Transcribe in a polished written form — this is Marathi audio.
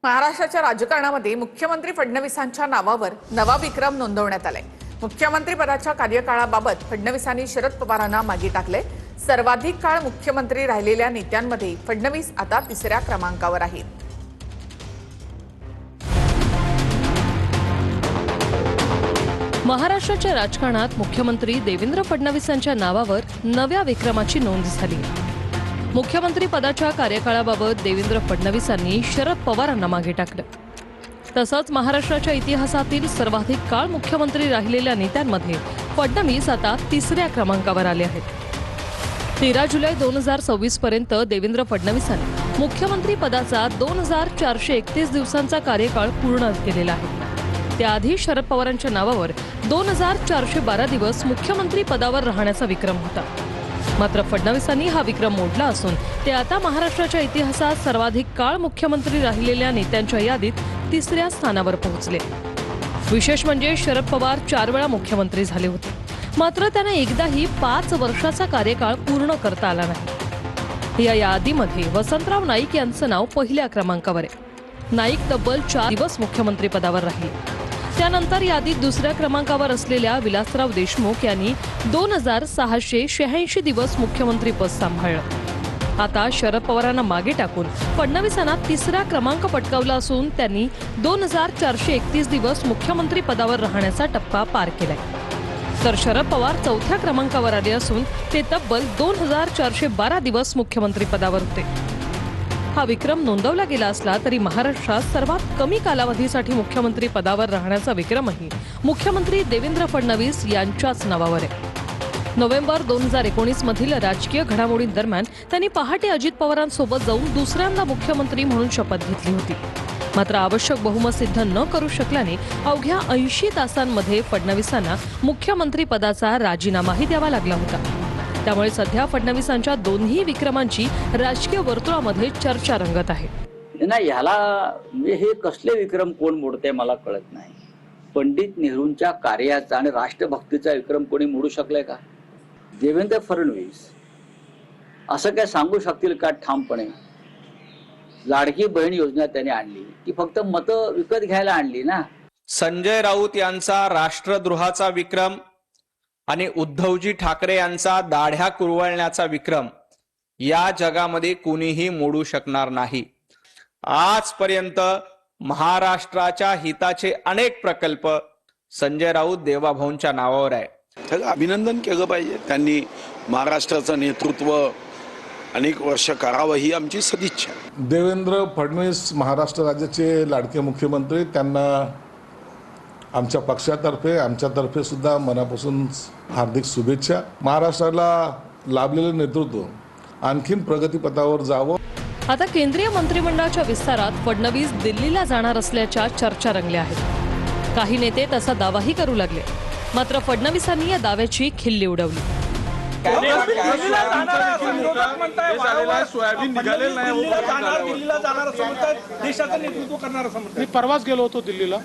महाराष्ट्राच्या राजकारणामध्ये मुख्यमंत्री फडणवीसांच्या नावावर नवा विक्रम नोंदवण्यात आलाय। मुख्यमंत्री पदाच्या कार्यकाळाबाबत फडणवीसांनी शरद पवारांना मागे टाकले। सर्वाधिक काळ मुख्यमंत्री राहिलेल्या नेत्यांमध्ये फडणवीस आता तिसऱ्या क्रमांकावर आहेत। महाराष्ट्राच्या राजकारणात मुख्यमंत्री देवेंद्र फडणवीसांच्या नावावर नव्या विक्रमाची नोंद झाली। मुख्यमंत्री पदाच्या कार्यकाळाबाबत देवेंद्र फडणवीसांनी शरद पवारांना मागे टाकलं। तसंच महाराष्ट्राच्या इतिहासातील सर्वाधिक काळ मुख्यमंत्री राहिलेल्या नेत्यांमध्ये फडणवीस आता तिसऱ्या क्रमांकावर आले आहेत। 13 जुलै 2026 पर्यंत देवेंद्र फडणवीसांनी मुख्यमंत्री पदाचा 2431 दिवसांचा कार्यकाळ पूर्ण केलेला आहे। त्याआधी शरद पवारांच्या नावावर 2412 दिवस मुख्यमंत्री पदावर राहण्याचा विक्रम होता। मात्र फडणवीसांनी हा विक्रम मोडला असून ते आता महाराष्ट्राच्या इतिहासात सर्वाधिक काळ मुख्यमंत्री राहिलेल्या नेत्यांच्या यादीत तिसऱ्या स्थानावर पोहोचले। विशेष म्हणजे शरद पवार 4 वेळा मुख्यमंत्री झाले होते, मात्र त्यांना एकदाही 5 वर्षाचा कार्यकाळ पूर्ण करता आला नाही। या यादीमध्ये वसंतराव नाईक यांचं नाव पहिल्या क्रमांकावर आहे। नाईक तब्बल 4 दिवस मुख्यमंत्री पदावर राहिले। त्यानंतर यादीत दुसऱ्या क्रमांकावर असलेल्या विलासराव देशमुख यांनी 2686 दिवस मुख्यमंत्री पद सांभाळलं। आता शरद पवारांना मागे टाकून फडणवीसांना तिसरा क्रमांक पटकावला असून त्यांनी 2431 दिवस मुख्यमंत्री पदावर राहण्याचा टप्पा पार केलाय। तर शरद पवार चौथ्या क्रमांकावर आले असून ते तब्बल 2412 दिवस मुख्यमंत्री पदावर होते। हा विक्रम नोंदवला गेला असला तरी महाराष्ट्रात सर्वात कमी कालावधीसाठी मुख्यमंत्री पदावर राहण्याचा विक्रमही मुख्यमंत्री देवेंद्र फडणवीस यांच्याच नावावर आहे। नोव्हेंबर 2019 मधील राजकीय घडामोडींदरम्यान त्यांनी पहाटे अजित पवारांसोबत जाऊन दुसऱ्यांदा मुख्यमंत्री म्हणून शपथ घेतली होती। मात्र आवश्यक बहुमत सिद्ध न करू शकल्याने अवघ्या 80 तासांमध्ये फडणवीसांना मुख्यमंत्री पदाचा राजीनामाही द्यावा लागला होता। त्यामुळे सध्या फडणवीसांच्या दोन्ही विक्रमांची राजकीय वर्तुळामध्ये चर्चा रंगत आहे। नाही, ह्याला हे कसले विक्रम कोण मोडते मला कळत नाही। पंडित नेहरूंच्या कार्याचा आणि राष्ट्रभक्तीचा विक्रम कोणी मोडू शकले का? देवेंद्र फडणवीस असं काय सांगू शकतील का ठामपणे? लाडकी बहीण योजना त्यांनी आणली, ती फक्त मतं विकत घ्यायला आणली ना। संजय राऊत यांचा राष्ट्रद्रोहाचा विक्रम आणि उद्धवजी ठाकरे यांचा दाढ्या कुरवळण्याचा विक्रम या जगामध्ये कुणीही मोडू शकणार नाही। आजपर्यंत महाराष्ट्राच्या हिताचे अनेक प्रकल्प संजय राऊत देवाभाऊंच्या नावावर आहे। त्याचं अभिनंदन केलं पाहिजे। त्यांनी महाराष्ट्राचं नेतृत्व अनेक वर्ष करावं ही आमची सदिच्छा। देवेंद्र फडणवीस महाराष्ट्र राज्याचे लाडके मुख्यमंत्री, त्यांना आमच्या पक्षातर्फे आमच्यातर्फे सुद्धा मनापासून हार्दिक शुभेच्छा। महाराष्ट्राला लाभलेलं नेतृत्व आणखीन प्रगतीपथावर जावं। आता केंद्रीय मंत्रिमंडळाच्या विस्तारात फडणवीस दिल्लीला जाणार असल्याच्या चर्चा रंगल्या आहेत। काही नेते तसा दावाही करू लागले, मात्र फडणवीसांनी या दाव्याची खिल्ली उडवली। परवाच गेलो होतो दिल्लीला।